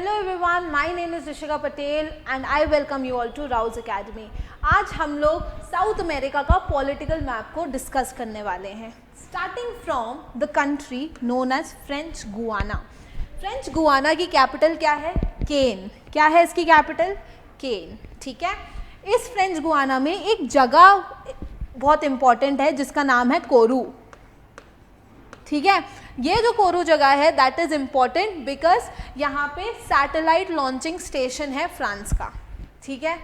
Hello everyone, my name is Rishika Patel and I welcome you all to Rouse Academy. आज हम लोग South America का political map को discuss करने वाले हैं, starting from the country known as French Guiana. French Guiana की capital क्या है? केन. क्या है इसकी कैपिटल? केन. ठीक है. इस फ्रेंच गुआना में एक जगह बहुत इंपॉर्टेंट है जिसका नाम है कोरू. ठीक है. ये जो कोरू जगह है दैट इज इम्पॉर्टेंट बिकॉज यहाँ पे सैटेलाइट लॉन्चिंग स्टेशन है फ्रांस का. ठीक है.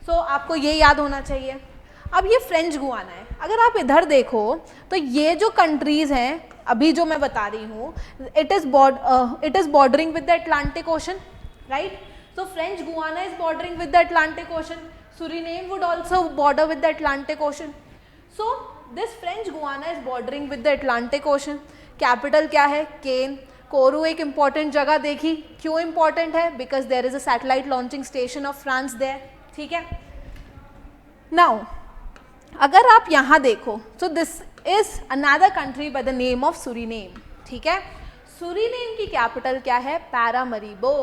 सो आपको ये याद होना चाहिए. अब ये फ्रेंच गुआना है. अगर आप इधर देखो तो ये जो कंट्रीज हैं अभी जो मैं बता रही हूँ it is bordering with the Atlantic Ocean, right. So French Guiana is bordering with the Atlantic Ocean. Suriname would also border with the Atlantic Ocean. So this French Guiana is bordering with the Atlantic Ocean. Capital क्या है? केन. कोरू एक important जगह देखी. क्यों important है? Because there is a satellite launching station of France there. ठीक है. Now अगर आप यहाँ देखो so this is another country by the name of Suriname. ठीक है. सुरीनेम की कैपिटल क्या है? पैरामरीबो.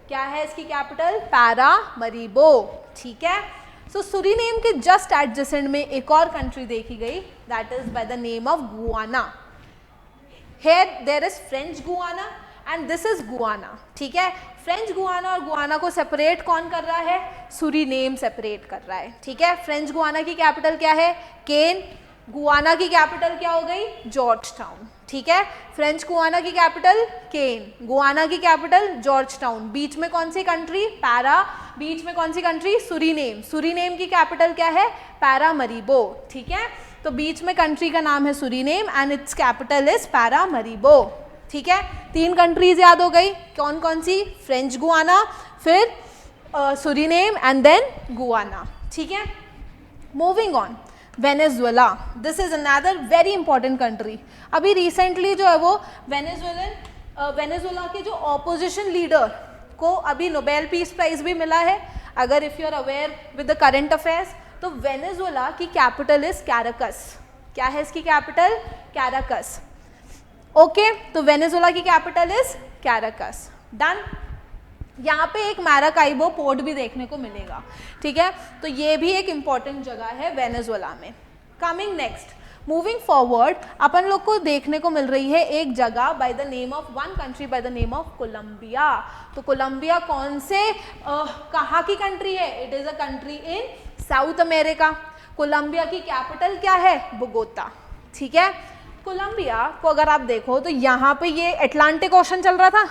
क्या है इसकी कैपिटल? पैरामरीबो. ठीक है. सो सुरीनेम के जस्ट एडजेसेंट में एक और कंट्री देखी गई that is by the name of Guana. Here there is French Guiana and this is Guiana. ठीक है. फ्रेंच गुआना और गुआना को सेपरेट कौन कर रहा है? सुरीनेम सेपरेट कर रहा है. ठीक है. फ्रेंच गुआना की कैपिटल क्या है? केन. गुआना की कैपिटल क्या हो गई? George town. ठीक है. फ्रेंच गुआना की कैपिटल केन, गुआना की कैपिटल जॉर्ज टाउन. बीच में कौन सी कंट्री? बीच में कौन सी कंट्री? सुरीनेम. सुरीनेम की कैपिटल क्या है? पैरामरीबो. ठीक है. तो बीच में कंट्री का नाम है Suriname and it's capital is पैरामरीबो. ठीक है. 3 कंट्रीज याद हो गई. कौन कौन सी? फ्रेंच गुआना, फिर सुरीनेम एंड देन गुआना. ठीक है. Moving on, Venezuela. This is another very important country. अभी रिसेंटली जो है वो वेनेजुएला के जो ऑपोजिशन लीडर को अभी नोबेल पीस प्राइज भी मिला है. अगर if you are aware with the current affairs तो वेनेजुएला की कैपिटल इज कैराकस. क्या है इसकी कैपिटल? कैराकस. ओके. तो वेनेजुएला की कैपिटल इज कैराकस. डन. यहाँ पे एक मैराकाइबो पोर्ट भी देखने को मिलेगा. ठीक है. तो ये भी एक इंपॉर्टेंट जगह है वेनेजुएला में. कमिंग नेक्स्ट, मूविंग फॉरवर्ड, अपन लोग को देखने को मिल रही है एक जगह by the name of one country by the name of Colombia. तो कोलंबिया कौन से कहाँ की कंट्री है? It is a country in South America. Colombia की कैपिटल क्या है? बोगोता. ठीक है. कोलंबिया को अगर आप देखो तो यहाँ पे ये अटलांटिक ओशन चल रहा था.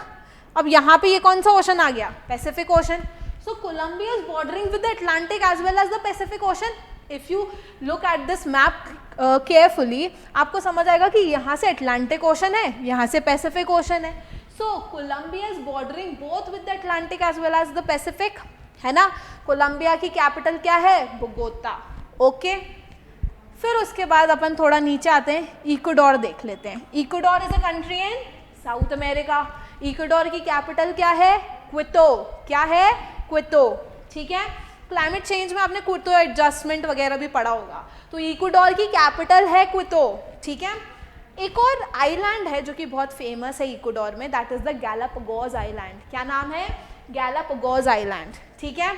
अब यहाँ पे ये कौन सा ओशन आ गया? Pacific Ocean. So Colombia is bordering with the Atlantic as well as the Pacific Ocean. If you look at this map carefully आपको समझ आएगा कि यहाँ से अटलांटिक ओशन है, यहाँ से पैसिफिक ओशन है. So Colombia is bordering both with the Atlantic as well as the Pacific, है ना. कोलंबिया की कैपिटल क्या है? बोगोता. ओके. फिर उसके बाद अपन थोड़ा नीचे आते हैं, इक्वाडोर देख लेते हैं. Ecuador is a country in South America. Ecuador की कैपिटल क्या है? क्वितो. क्या है? क्वितो. ठीक है. क्लाइमेट चेंज में आपने क्वितो एडजस्टमेंट वगैरह भी पढ़ा होगा. तो इक्वाडोर की कैपिटल है क्वितो. ठीक है. एक और आइलैंड है जो कि बहुत फेमस है इक्वाडोर में, that is the Galapagos island. क्या नाम है? Galapagos island. ठीक है.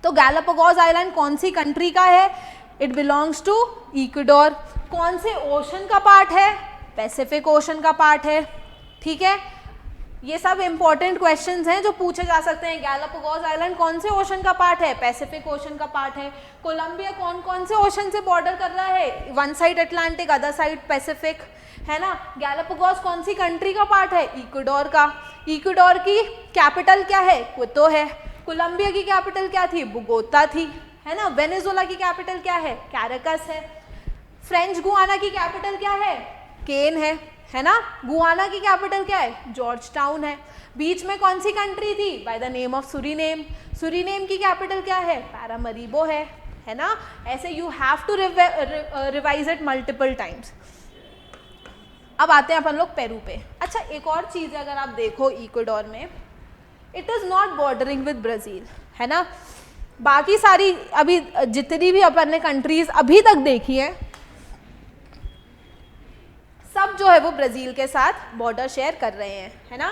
तो गैलापागोस आइलैंड कौन सी कंट्री का है? It belongs to Ecuador. कौन से ओशन का पार्ट है? पैसिफिक ओशन का पार्ट है. ठीक है. ये सब इंपॉर्टेंट क्वेश्चंस हैं जो पूछे जा सकते हैं. गैलापागोस आइलैंड कौन से ओशन का पार्ट है? पैसिफिक ओशन का पार्ट है. कोलंबिया कौन कौन से ओशन से बॉर्डर कर रहा है? One side Atlantic, other side Pacific, है ना. गैलापागोस कौन सी कंट्री का पार्ट है? इक्वाडोर का. इक्वाडोर की कैपिटल क्या है? क्वितो है. कोलंबिया की कैपिटल क्या थी? बोगोता थी, है ना. वेनेजुएला की कैपिटल क्या है? कैराकस है. फ्रेंच गुआना की कैपिटल क्या है? केन है ना. गुआना की कैपिटल क्या है? जॉर्ज टाउन है. बीच में कौन सी कंट्री थी? By the name of Suriname. Suriname की कैपिटल क्या है? पैरामरीबो है ना. ऐसे you have to revise it multiple times. अब आते हैं अपन लोग पेरू पे. अच्छा, एक और चीज़ अगर आप देखो इक्वाडोर में, it is not bordering with Brazil, है ना. बाकी सारी अभी जितनी भी अपन ने कंट्रीज अभी तक देखी है सब जो है वो ब्राज़ील के साथ बॉर्डर शेयर कर रहे हैं, है ना.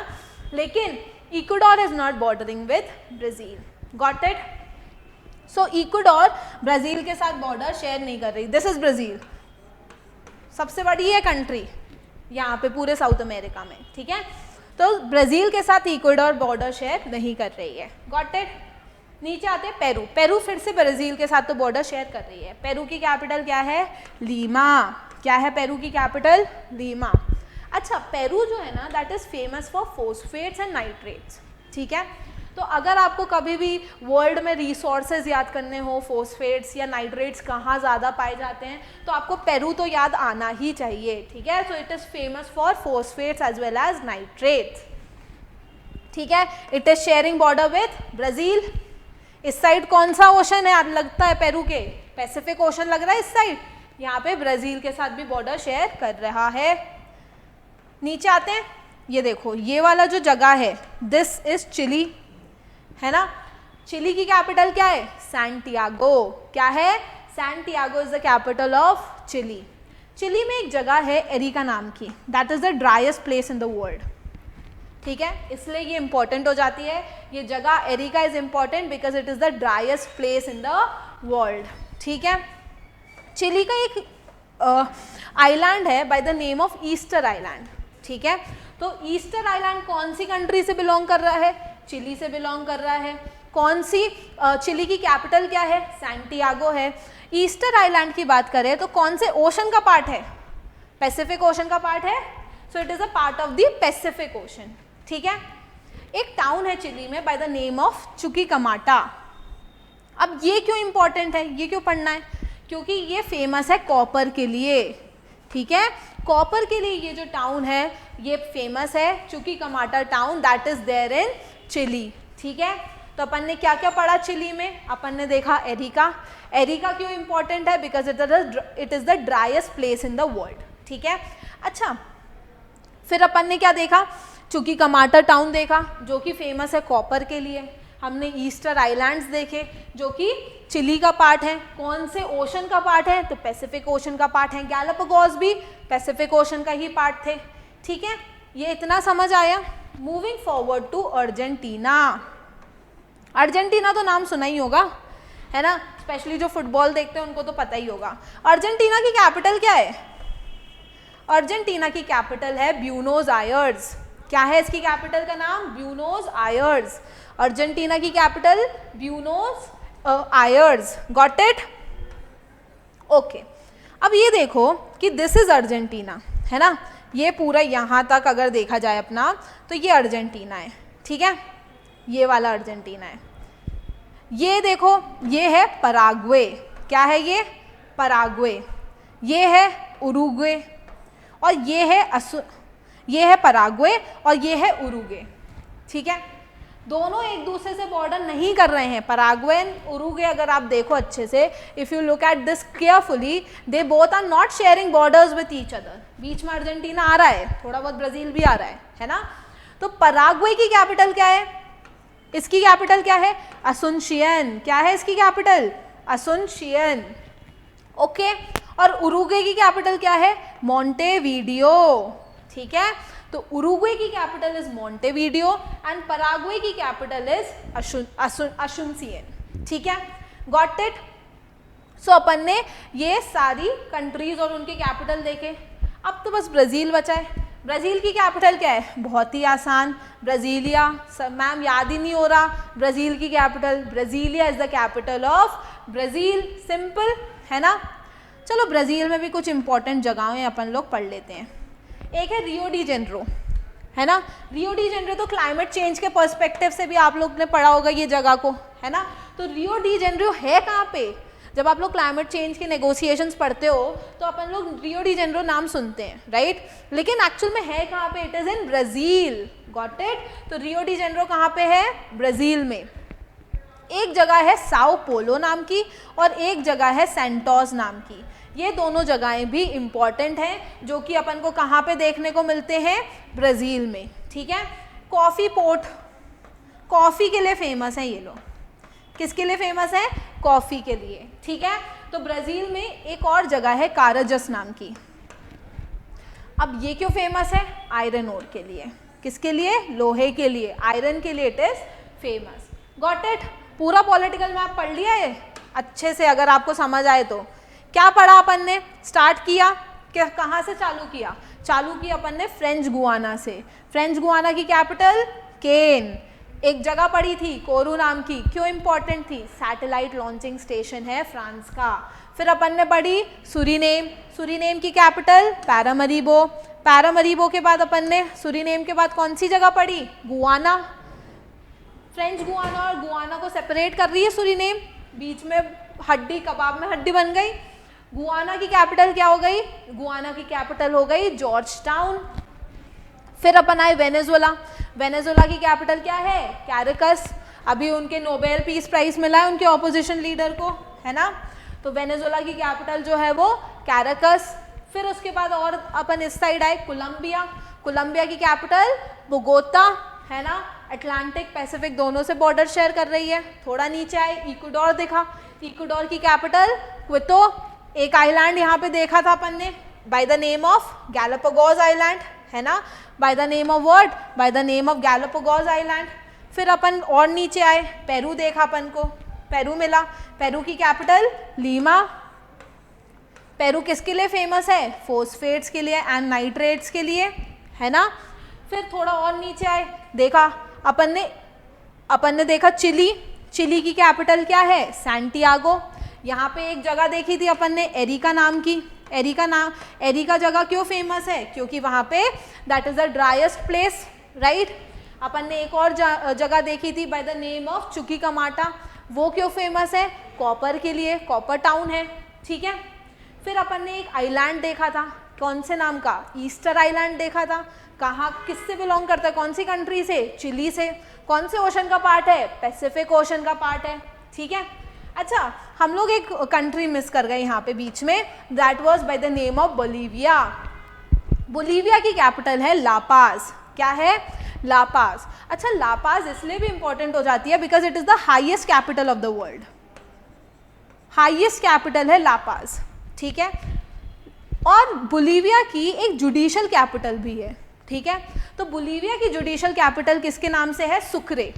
लेकिन Ecuador is not bordering with Brazil, got it. So Ecuador Brazil के साथ बॉर्डर शेयर नहीं कर रही, दिस इज ब्राजील, सबसे बड़ी है कंट्री यहाँ पे पूरे साउथ अमेरिका में, ठीक है। तो ब्राजील के साथ इक्वाडोर बॉर्डर शेयर नहीं कर रही है, गॉट इट। नीचे आते हैं पेरू, पेरू फिर से ब्राजील के साथ तो बॉर्डर शेयर कर रही है। पेरू की कैपिटल क्या है, लीमा, क्या है पेरू की कैपिटल, लीमा। अच्छा, पेरू जो है ना that is famous for phosphates and nitrates, ठीक है। तो अगर आपको कभी भी वर्ल्ड में रिसोर्सेज याद करने हो, फोस्फेट्स या नाइट्रेट्स कहाँ ज़्यादा पाए जाते हैं, तो आपको पेरू तो याद आना ही चाहिए, ठीक है। So it is famous for phosphates as well as nitrates, ठीक है। It is sharing border with Brazil. इस साइड कौन सा ओशन है लगता है पेरू के, पैसिफिक ओशन लग रहा है इस साइड, यहाँ पे ब्राजील के साथ भी बॉर्डर शेयर कर रहा है। नीचे आते हैं, ये देखो ये वाला जो जगह है दिस इज चिली, है ना। चिली की कैपिटल क्या है, सैंटियागो, क्या है, Santiago is the capital of Chile. Chile में एक जगह है एरिका नाम की, that is the driest place in the world, ठीक है, इसलिए ये इंपॉर्टेंट हो जाती है। ये जगह Arica is important because it is the driest place in the world, ठीक है। चिली का एक आइलैंड है by the name of Easter Island, ठीक है। तो ईस्टर आइलैंड कौन सी कंट्री से बिलोंग कर रहा है, चिली से बिलोंग कर रहा है। कौन सी, चिली की कैपिटल क्या है, सैंटियागो है। ईस्टर आइलैंड की बात करें तो कौन से ओशन का पार्ट है, पैसिफिक ओशन का पार्ट है, so it is a part of the Pacific ocean, ठीक है। एक टाउन है चिली में बाय द नेम ऑफ चुकीकमाटा। अब ये क्यों इंपॉर्टेंट है, ये क्यों पढ़ना है, क्योंकि ये फेमस है कॉपर के लिए, ठीक है। कॉपर के लिए ये जो टाउन है ये फेमस है, Chuquicamata town that is there in Chile, ठीक है। तो अपन ने क्या क्या पढ़ा चिली में, अपन ने देखा एरिका। एरिका क्यों इंपॉर्टेंट है, because it is the driest place in the world, ठीक है। अच्छा, फिर अपन ने क्या देखा, चुकीकमाटा टाउन देखा जो कि फेमस है कॉपर के लिए। हमने ईस्टर आइलैंड्स देखे जो कि चिली का पार्ट है। कौन से ओशन का पार्ट है, तो पैसिफिक ओशन का पार्ट है। गैलापागोस भी पैसिफिक ओशन का ही पार्ट थे, ठीक है। ये इतना समझ आया। Moving forward to Argentina. Argentina तो नाम सुना ही होगा, है ना, स्पेशली जो फुटबॉल देखते हैं उनको तो पता ही होगा। अर्जेंटीना की कैपिटल क्या है, अर्जेंटीना की कैपिटल है ब्यूनोस आयर्स। क्या है इसकी कैपिटल का नाम, ब्यूनोस आयर्स। अर्जेंटीना की capital Buenos Aires, got it, okay. अब ये देखो कि दिस इज अर्जेंटीना, है ना, ये पूरा यहाँ तक अगर देखा जाए अपना तो ये अर्जेंटीना है, ठीक है, ये वाला अर्जेंटीना है। ये देखो ये है पराग्वे, क्या है ये, पराग्वे। ये है उरुग्वे और ये है पराग्वे और ये है उरुग्वे, ठीक है। दोनों एक दूसरे से बॉर्डर नहीं कर रहे हैं, पराग्वे एंड उरुग्वे अगर आप देखो अच्छे से, if you look at this carefully, they both are not sharing borders with each other. बीच में अर्जेंटीना आ रहा है, थोड़ा बहुत ब्राजील भी आ रहा है ना। तो पराग्वे की कैपिटल क्या है, इसकी कैपिटल क्या है, असुनशियन। क्या है इसकी कैपिटल, असुनशियन, ओके। और उरुग्वे की कैपिटल क्या है, मोंटेवीडियो, ठीक है। तो उरुग्वे की capital is Montevideo and Paraguay की कैपिटल इज असुनसियन, ठीक है, गॉट इट। सो अपन ने ये सारी कंट्रीज और उनके कैपिटल देखे। अब तो बस ब्राजील बचा है। ब्राजील की कैपिटल क्या है, बहुत ही आसान, ब्राजीलिया। मैम याद ही नहीं हो रहा, ब्राजील की capital Brasilia is the capital of Brazil, simple, है ना। चलो ब्राजील में भी कुछ इंपॉर्टेंट जगहें अपन लोग पढ़ लेते हैं। एक है रियो डी जेनेरो, है ना। रियो डी जेनेरो तो क्लाइमेट चेंज के पर्सपेक्टिव से भी आप लोग ने पढ़ा होगा ये जगह को, है ना। तो रियो डी जेनेरो है कहाँ पे, जब आप लोग क्लाइमेट चेंज के नेगोशिएशंस पढ़ते हो तो अपन लोग रियो डी जेनेरो नाम सुनते हैं, राइट, लेकिन एक्चुअल में है कहाँ पे, it is in Brazil, got it. तो रियो डी जेनेरो कहाँ पे है, ब्राजील में। एक जगह है साओ पोलो नाम की और एक जगह है सेंटोस नाम की। ये दोनों जगहें भी इम्पॉर्टेंट हैं जो कि अपन को कहाँ पे देखने को मिलते हैं, ब्राज़ील में, ठीक है। कॉफ़ी पोर्ट, कॉफ़ी के लिए फेमस है ये लोग। किसके लिए फेमस है, कॉफ़ी के लिए, ठीक है। तो ब्राज़ील में एक और जगह है काराजस नाम की। अब ये क्यों फेमस है, आयरन ओर के लिए, किसके लिए? लोहे के लिए, आयरन के लिए it is famous. Got it? पूरा पॉलिटिकल मैप पढ़ लिया है अच्छे से, अगर आपको समझ आए तो। क्या पढ़ा अपन ने? स्टार्ट किया कहाँ से चालू किया? चालू किया अपन ने फ्रेंच गुआना से। फ्रेंच गुआना की कैपिटल केन। एक जगह पड़ी थी कोरू नाम की, क्यों इंपॉर्टेंट थी? सैटेलाइट लॉन्चिंग स्टेशन है फ्रांस का। फिर अपन ने पढ़ी सुरीनेम। सुरीनेम की कैपिटल पैरामरीबो। पैरामरीबो के बाद अपन ने सुरीनेम के बाद कौन सी जगह पढ़ी? गुआना। फ्रेंच गुआना और गुआना को सेपरेट कर रही है सुरीनेम, बीच में हड्डी, कबाब में हड्डी बन गई। गुआना की कैपिटल क्या हो गई? गुआना की कैपिटल हो गई जॉर्ज टाउन। फिर अपन आए वेनेजुएला। वेनेजुएला की कैपिटल क्या है? कैराकस। अभी उनके नोबेल पीस प्राइज मिला है उनके ऑपोजिशन लीडर को, है ना। तो वेनेजुएला की कैपिटल जो है वो कैराकस। फिर उसके बाद और अपन इस साइड आए कोलंबिया। कोलंबिया की कैपिटल बोगोता, है ना। अटलांटिक पैसिफिक दोनों से बॉर्डर शेयर कर रही है। थोड़ा नीचे आए इक्वाडोर देखा। इक्वाडोर की कैपिटल क्वितो। एक आइलैंड यहाँ पे देखा था अपन ने bye the name of Galapagos island, है ना। Bye the name of word, bye the name of Galapagos island. फिर अपन और नीचे आए, पेरू देखा अपन को, पेरू मिला। पेरू की कैपिटल लीमा। पेरू किसके लिए फेमस है? फोस्फेट्स के लिए एंड नाइट्रेट्स के लिए, है ना। फिर थोड़ा और नीचे आए, देखा अपन ने देखा चिली। चिली की कैपिटल क्या है? सैंटियागो। यहाँ पे एक जगह देखी थी अपन ने एरिका नाम की। एरिका जगह क्यों फेमस है? क्योंकि वहाँ पे that is the driest place, right. अपन ने एक और जगह देखी थी by the name of Chuquicamata. वो क्यों फेमस है? कॉपर के लिए, कॉपर टाउन है, ठीक है। फिर अपन ने एक आइलैंड देखा था, कौन से नाम का? ईस्टर आइलैंड देखा था। कहाँ, किससे बिलोंग करता है? कौन सी कंट्री से? चिली से। कौन से ओशन का पार्ट है? पैसिफिक ओशन का पार्ट है, ठीक है। अच्छा, हम लोग एक कंट्री मिस कर गए यहाँ पे बीच में, that was by the name of Bolivia. Bolivia की कैपिटल है लापाज। क्या है? लापाज। अच्छा, लापाज इसलिए भी इंपॉर्टेंट हो जाती है because it is the highest capital of the world. Highest capital है लापाज, ठीक है। और बोलीविया की एक जुडिशियल कैपिटल भी है, ठीक है। तो बोलीविया की जुडिशियल कैपिटल किसके नाम से है? सुक्रे,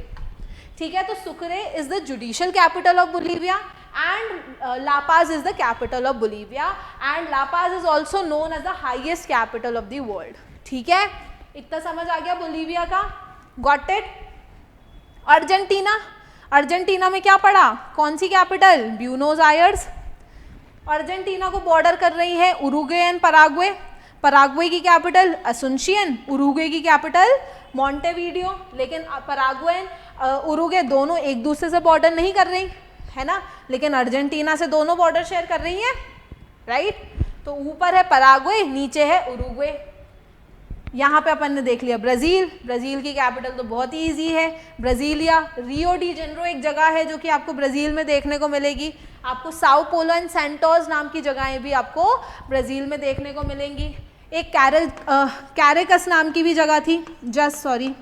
ठीक है। तो Sucre is the judicial capital of Bolivia and La Paz is the capital of Bolivia and La Paz is also known as the highest capital of the world, ठीक है। इतना समझ आ गया बोलीविया का? Got it? अर्जेंटीना। अर्जेंटीना में क्या पढ़ा? कौन सी कैपिटल? Buenos Aires. अर्जेंटीना को बॉर्डर कर रही है उरुग्वे एंड पराग्वे। पराग्वे की कैपिटल असुंशियन, उरुग्वे की कैपिटल मॉन्टेवीडियो। लेकिन पराग्वे एंड उरुग्वे दोनों एक दूसरे से बॉर्डर नहीं कर रही है ना, लेकिन अर्जेंटीना से दोनों बॉर्डर शेयर कर रही हैं, राइट। तो ऊपर है पराग्वे, नीचे है उरुग्वे। यहाँ पे अपन ने देख लिया ब्राज़ील। ब्राज़ील की कैपिटल तो बहुत ही ईजी है, ब्राज़ीलिया। रियो डी जेनेरो एक जगह है जो कि आपको ब्राज़ील में देखने को मिलेगी। आपको साओ पोलो एंड सेंटोस नाम की जगहें भी आपको ब्राज़ील में देखने को मिलेंगी। एक कैरेकस नाम की भी जगह थी, जस्ट सॉरी,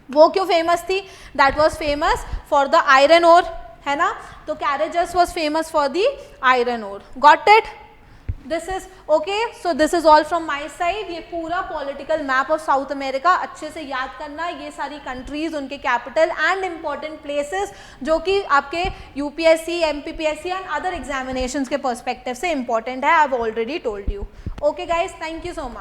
वो क्यों फेमस थी? That was famous for the iron ore, है ना। तो Carajas was famous for the iron ore. Got it? This is okay. So this is all from my side. ये पूरा political map of South America अच्छे से याद करना। ये सारी कंट्रीज, उनके कैपिटल एंड इम्पॉर्टेंट प्लेसेस जो कि आपके UPSC, MPPSC and other examinations के पर्सपेक्टिव से इंपॉर्टेंट है। I have already told you. Okay guys, thank you so much.